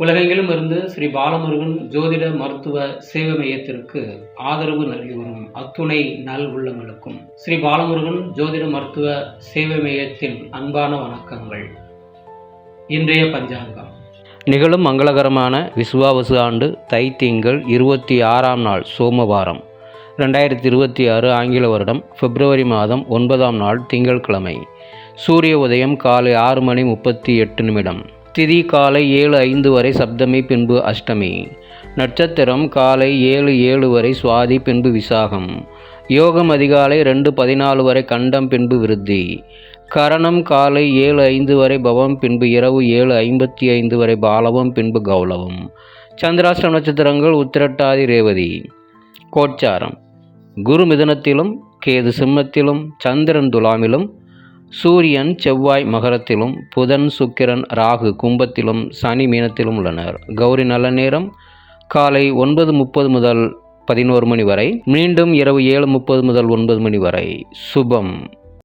உலகெங்கிலும் இருந்து ஸ்ரீ பாலமுருகன் ஜோதிட மருத்துவ சேவை மையத்திற்கு ஆதரவு நல்கி வரும் அத்துணை நல் உள்ளங்களுக்கும் ஸ்ரீ பாலமுருகன் ஜோதிட மருத்துவ சேவை மையத்தின் அன்பான வணக்கங்கள். இன்றைய பஞ்சாங்கம் நிகழும் மங்களகரமான விசுவாவசு ஆண்டு தை திங்கள் 26ஆம் நாள் சோமவாரம் 2026 ஆங்கில வருடம் பிப்ரவரி மாதம் 9ஆம் நாள் திங்கட்கிழமை. சூரிய உதயம் காலை 6:38. திதி காலை 7:05 வரை சப்தமி பின்பு அஷ்டமி. நட்சத்திரம் காலை 7:07 வரை சுவாதி பின்பு விசாகம். யோகம் அதிகாலை 2:14 வரை கண்டம் பின்பு விருத்தி. கரணம் காலை 7:05 வரை பவம் பின்பு இரவு 7:55 வரை பாலவம் பின்பு கௌலவம். சந்திராஷ்ட நட்சத்திரங்கள் உத்திரட்டாதி ரேவதி. கோச்சாரம்: குரு மிதுனத்திலும், கேது சிம்மத்திலும், சந்திரன் துலாமிலும், சூரியன் செவ்வாய் மகரத்திலும், புதன் சுக்கிரன் ராகு கும்பத்திலும், சனி மீனத்திலும் உள்ளனர். கௌரி நல்ல நேரம் காலை 9:30 முதல் 11 மணி வரை, மீண்டும் இரவு 7:30 முதல் 9 மணி வரை. சுபம்.